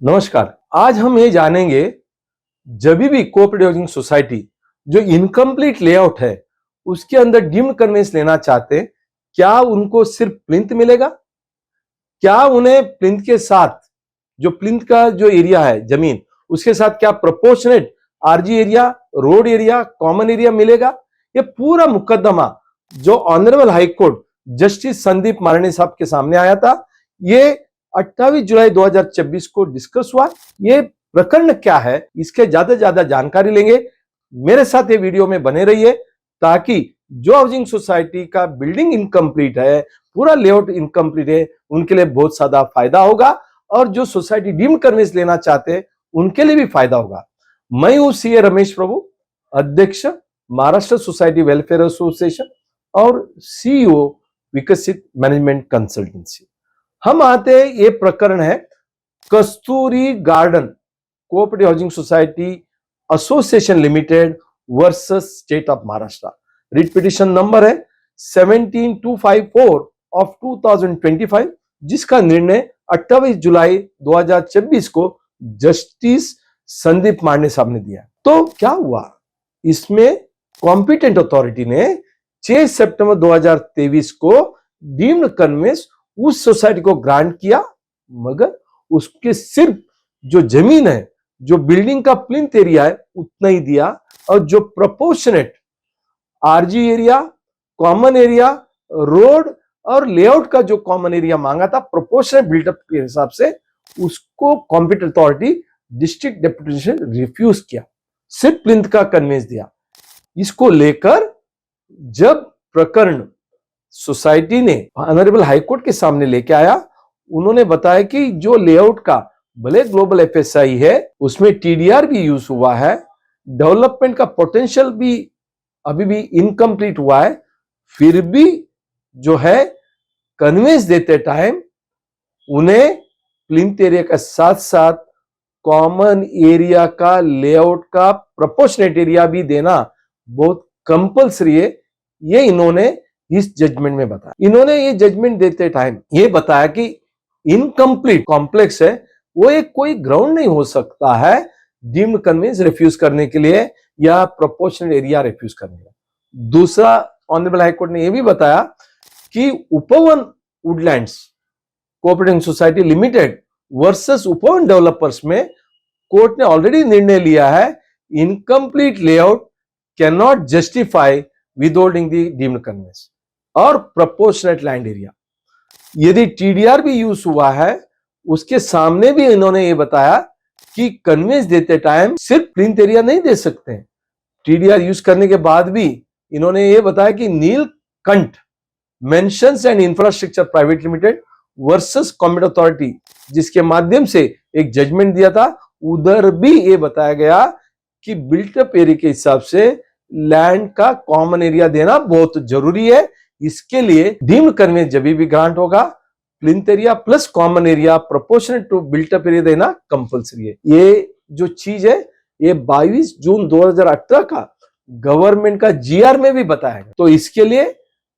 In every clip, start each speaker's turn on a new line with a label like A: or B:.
A: नमस्कार। आज हम ये जानेंगे जब भी कोऑपरेटिव हाउसिंग सोसाइटी जो इनकम्प्लीट लेआउट है उसके अंदर डीम्ड कन्वेंस लेना चाहते हैं, क्या उनको सिर्फ प्लिंथ मिलेगा? क्या उन्हें प्लिंथ के साथ जो प्लिंथ का जो एरिया है जमीन उसके साथ क्या proportionate RG area, road area, common area मिलेगा? ये पूरा मुकदमा जो honourable high court justice Sandeep Marne साहब के सामने आया था, ये 28 जुलाई 2024 को डिस्कस हुआ। ये प्रकरण क्या है, इसके ज्यादा से ज्यादा जानकारी लेंगे। मेरे साथ ये वीडियो में बने रहिए ताकि जो हाउसिंग सोसाइटी का बिल्डिंग इनकम्प्लीट है, पूरा लेआउट इनकम्प्लीट है, उनके लिए बहुत ज्यादा फायदा होगा और जो सोसाइटी डीम्ड कन्वेंस लेना चाहते हैं उनके लिए भी फायदा होगा। मैं हूं सीए रमेश प्रभु, अध्यक्ष महाराष्ट्र सोसाइटी वेलफेयर एसोसिएशन और सीईओ विकसित मैनेजमेंट कंसल्टेंसी। हम आते हैं, ये प्रकरण है Kasturi garden cooperative housing society association limited versus state of Maharashtra. Writ petition number है 17254 ऑफ 2025, जिसका निर्णय 28 जुलाई 2024 को जस्टिस संदीप मारणे साहब ने दिया। तो क्या हुआ, इसमें कॉम्पिटेंट अथॉरिटी ने 6 सितंबर 2023 को डीम्ड कन्वेंस उस सोसाइटी को ग्रांट किया, मगर उसके सिर्फ जो जमीन है, जो बिल्डिंग का प्लिंथ एरिया है, उतना ही दिया और जो proportionate RG area, common area, road और लेआउट का जो कॉमन एरिया मांगा था प्रोपोर्शनेट बिल्डअप के हिसाब से, उसको कॉम्पिटेंट अथॉरिटी डिस्ट्रिक्ट डेप्यूटी ने रिफ्यूज किया, सिर्फ प्लिंथ का कन्वेंस दिया। इसको लेकर जब प्रकरण सोसाइटी ने ऑनरेबल हाईकोर्ट के सामने लेके आया, उन्होंने बताया कि जो लेआउट का भले ग्लोबल एफएसआई है, उसमें टीडीआर भी यूज हुआ है, डेवलपमेंट का पोटेंशियल भी अभी भी इनकम्प्लीट हुआ है, फिर भी जो है कन्वेंस देते टाइम उन्हें प्लिंथ एरिया का साथ साथ कॉमन एरिया का, लेआउट का प्रोपोर्शनेट एरिया भी देना बहुत कंपल्सरी है। ये इन्होंने इस जजमेंट में बताया। इन्होंने ये जजमेंट देते टाइम ये बताया कि इनकम्प्लीट कॉम्प्लेक्स है, वो एक कोई ग्राउंड नहीं हो सकता है डीम्ड कन्वेंस रिफ्यूज करने के लिए या प्रोपोर्शनल एरिया रिफ्यूज करने के लिए। दूसरा, ऑनरेबल हाईकोर्ट ने यह भी बताया कि Upvan woodlands cooperative society limited versus Upvan developers में कोर्ट ने ऑलरेडी निर्णय लिया है, incomplete layout can not justify withholding the deemed conveyance और प्रोपोर्शनेट लैंड एरिया। यदि टीडीआर भी यूज हुआ है, उसके सामने भी इन्होंने ये बताया कि कन्वेंस देते टाइम सिर्फ प्लिंथ एरिया नहीं दे सकते। टीडीआर यूज करने के बाद भी इन्होंने ये बताया कि Neelkanth mentions and infrastructure private limited versus competent authority, जिसके माध्यम से एक जजमेंट दिया था, उधर भी ये बताया गया कि बिल्टअप एरिया के हिसाब से लैंड का कॉमन एरिया देना बहुत जरूरी है। इसके लिए डीम्ड कन्वेंस जब भी ग्रांट होगा, plinth area plus common area proportionate to built up area देना कंपलसरी है। ये जो चीज है, ये 22 जून 2018 का गवर्नमेंट का जीआर में भी बताया गया। तो इसके लिए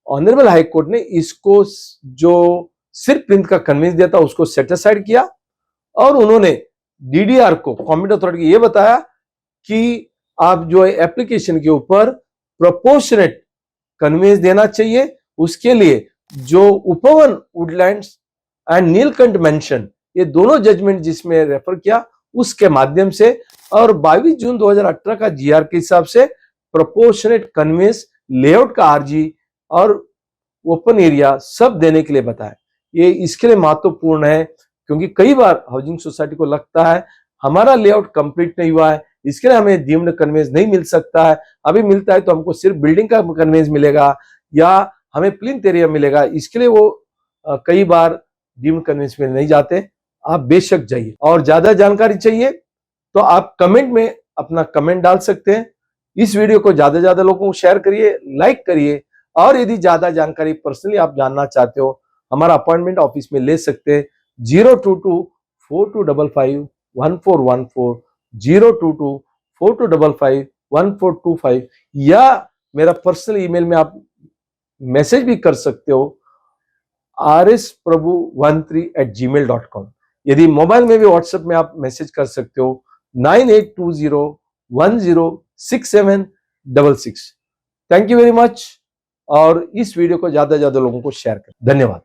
A: ऑनरेबल हाई कोर्ट ने इसको जो सिर्फ प्लिंथ का कन्वेंस दिया था उसको सेट असाइड किया और उन्होंने डीडीआर को, कॉम्पिटेंट अथॉरिटी को, यह बताया कि आप जो एप्लीकेशन के ऊपर प्रोपोर्शनेट कन्वेंस देना चाहिए। उसके लिए जो उपवन वुडलैंड्स एंड नीलकंठ मेंशन, ये दोनों जजमेंट जिसमें रेफर किया, उसके माध्यम से और 22 जून 2018 का जीआर के हिसाब से प्रोपोर्शनेट कन्वेंस, लेआउट का आरजी और ओपन एरिया सब देने के लिए बताया। ये इसके लिए महत्वपूर्ण है क्योंकि कई बार हाउसिंग सोसाइटी को लगता है हमारा लेआउट कंप्लीट नहीं हुआ है, इसके लिए हमें डीम्ड कन्वेंस नहीं मिल सकता है, अभी मिलता है तो हमको सिर्फ बिल्डिंग का कन्वेंस मिलेगा या हमें प्लिंथ एरिया मिलेगा। इसके लिए वो कई बार डीम्ड कन्वेंस में नहीं जाते। आप बेशक जाइए और ज्यादा जानकारी चाहिए तो आप कमेंट में अपना कमेंट डाल सकते हैं। इस वीडियो को ज्यादा से ज्यादा लोगों को शेयर करिए, लाइक करिए और यदि ज्यादा जानकारी पर्सनली आप जानना चाहते हो, हमारा अपॉइंटमेंट ऑफिस में ले सकते हैं 022-4255-1414, 022-4255-1425 या मेरा पर्सनल ईमेल में आप मैसेज भी कर सकते हो rsprabhu13@gmail.com। यदि मोबाइल में भी व्हाट्सएप में आप मैसेज कर सकते हो 9820106766। थैंक यू वेरी मच, और इस वीडियो को ज्यादा से ज्यादा लोगों को शेयर करें। धन्यवाद।